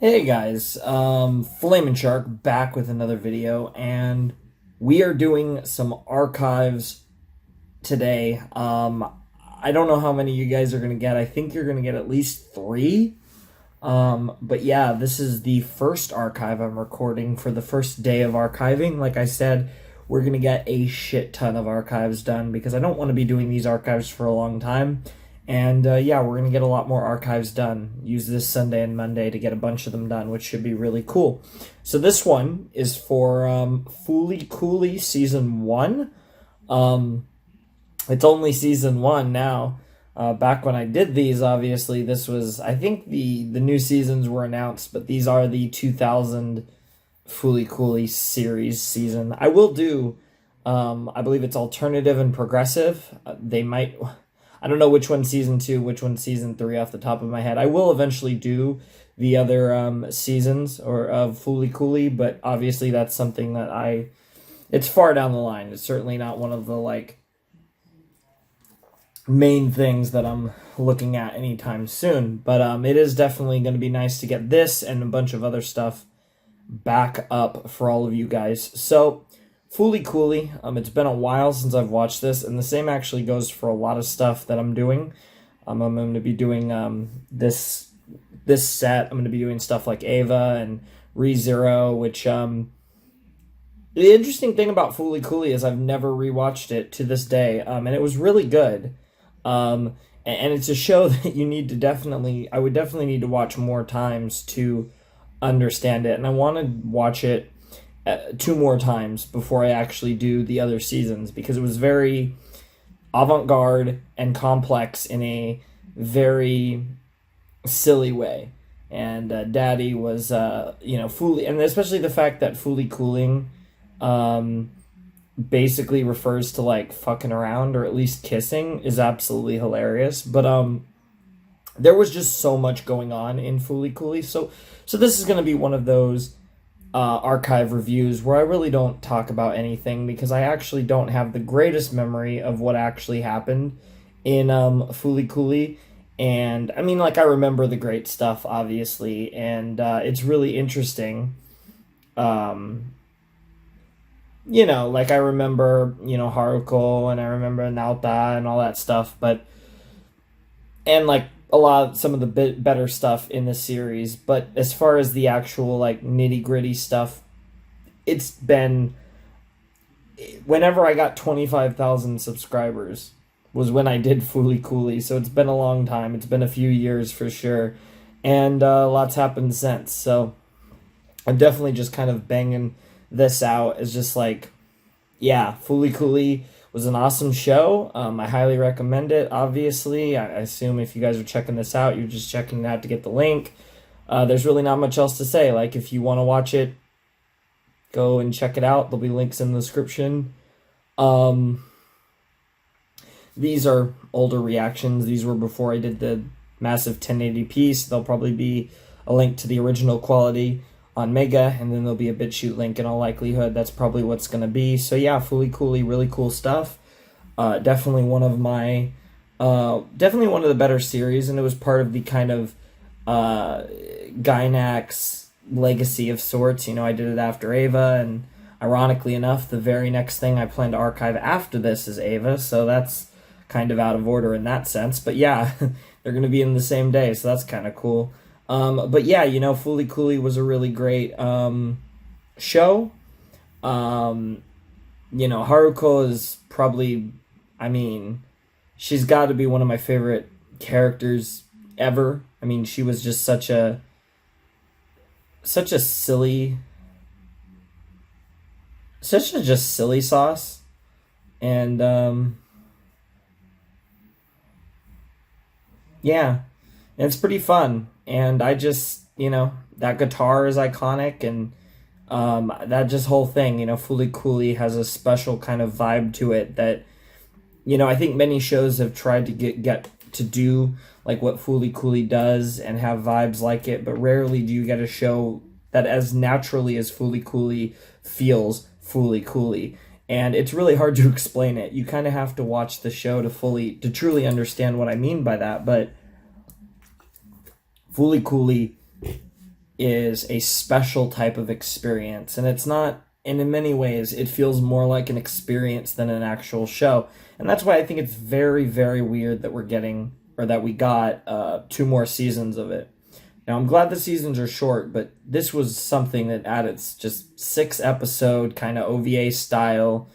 Hey guys, Flamin' Shark back with another video, and we are doing some archives today. I don't know how many you guys are gonna get. I think you're gonna get at least three. But yeah, this is the first archive I'm recording for the first day of archiving. Like I said, we're gonna get a shit ton of archives done because I don't want to be doing these archives for a long time. And yeah, we're going to get a lot more archives done. Use this Sunday and Monday to get a bunch of them done, which should be really cool. So this one is for Fooly Cooly Season 1. It's only Season 1 now. Back when I did these, obviously, this was... I think the new seasons were announced, but these are the 2000 Fooly Cooly season. I will do... I believe it's alternative and progressive. They might... I don't know which one's season 2, which one's season 3 off the top of my head. I will eventually do the other seasons of Fooly Cooly, but obviously that's something that it's far down the line. It's certainly not one of the like main things that I'm looking at anytime soon. But it is definitely going to be nice to get this and a bunch of other stuff back up for all of you guys. So Fooly Cooly, it's been a while since I've watched this, and the same actually goes for a lot of stuff that I'm doing. I'm going to be doing this set. I'm going to be doing stuff like Ava and ReZero, which the interesting thing about Fooly Cooly is I've never rewatched it to this day, and it was really good. And it's a show that you need to I would definitely need to watch more times to understand it, and I want to watch it 2 more times before I actually do the other seasons, because it was very avant-garde and complex in a very silly way. And Daddy was, Fooly, and especially the fact that Fooly Cooling basically refers to like fucking around or at least kissing is absolutely hilarious. But there was just so much going on in Fooly Cooly. So this is going to be one of those archive reviews where I really don't talk about anything because I actually don't have the greatest memory of what actually happened in Fooly Cooly. And I mean, like, I remember the great stuff, obviously, and it's really interesting. Like, I remember, Haruko, and I remember Naota and all that stuff, and like some of the better stuff in the series, but as far as the actual like nitty gritty stuff, it's been whenever I got 25,000 subscribers was when I did Fooly Cooly, so it's been a long time. It's been a few years for sure, and lots happened since. So I'm definitely just kind of banging this out as just like, yeah, Fooly Cooly was an awesome show. I highly recommend it, obviously. I assume if you guys are checking this out, you're just checking it out to get the link. There's really not much else to say. Like, if you want to watch it, go and check it out. There'll be links in the description. These are older reactions. These were before I did the massive 1080p, so there'll probably be a link to the original quality on Mega, and then there'll be a BitChute link in all likelihood. That's probably what's going to be. So yeah, Fooly Cooly, really cool stuff. Definitely one of the better series, and it was part of the kind of Gainax legacy of sorts. I did it after Ava, and ironically enough, the very next thing I plan to archive after this is Ava, so that's kind of out of order in that sense. But yeah, they're going to be in the same day, so that's kind of cool. But yeah, Fooly Cooly was a really great show. Haruko is probably, she's got to be one of my favorite characters ever. She was just such a silly sauce. And yeah, and it's pretty fun. And I just, that guitar is iconic, and that just whole thing, Fooly Cooly has a special kind of vibe to it that, I think many shows have tried to get to do like what Fooly Cooly does and have vibes like it, but rarely do you get a show that as naturally as Fooly Cooly feels Fooly Cooly. And it's really hard to explain it. You kind of have to watch the show to truly understand what I mean by that, but Fooly Cooly is a special type of experience, and it's not, and in many ways it feels more like an experience than an actual show. And that's why I think it's very, very weird that we're getting, or that we got 2 more seasons of it. Now, I'm glad the seasons are short, but this was something that at its just 6-episode kind of OVA style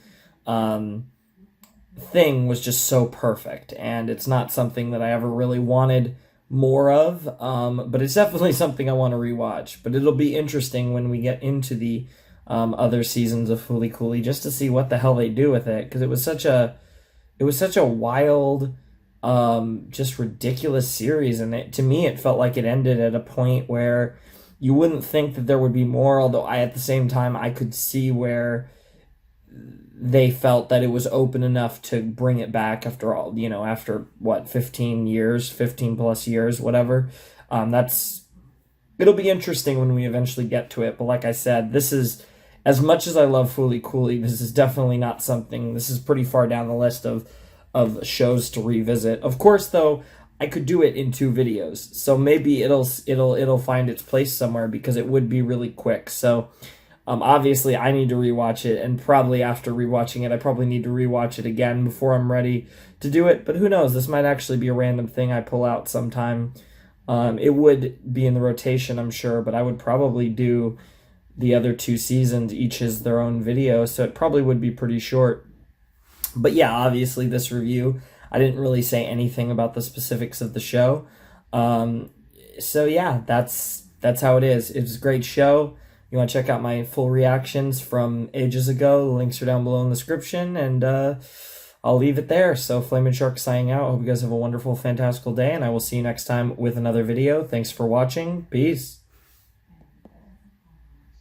thing was just so perfect. And it's not something that I ever really wanted more of, but it's definitely something I want to rewatch. But it'll be interesting when we get into the other seasons of Fooly Cooly, just to see what the hell they do with it, because it was such a wild, just ridiculous series, and to me it felt like it ended at a point where you wouldn't think that there would be more, although at the same time I could see where they felt that it was open enough to bring it back after all, after what, 15 plus years, whatever. It'll be interesting when we eventually get to it, but like I said, this is, as much as I love Fooly Cooly, this is definitely not something, this is pretty far down the list of shows to revisit. Of course, though, I could do it in 2 videos, so maybe it'll find its place somewhere, because it would be really quick. So obviously I need to rewatch it, and probably after rewatching it I probably need to rewatch it again before I'm ready to do it. But who knows, this might actually be a random thing I pull out sometime. It would be in the rotation, I'm sure, but I would probably do the other 2 seasons each as their own video, so it probably would be pretty short. But yeah, obviously this review, I didn't really say anything about the specifics of the show. So yeah, that's how it is. It was a great show. You want to check out my full reactions from ages ago, the links are down below in the description, and I'll leave it there. So Flamin' Shark signing out. I hope you guys have a wonderful, fantastical day, and I will see you next time with another video. Thanks for watching. Peace.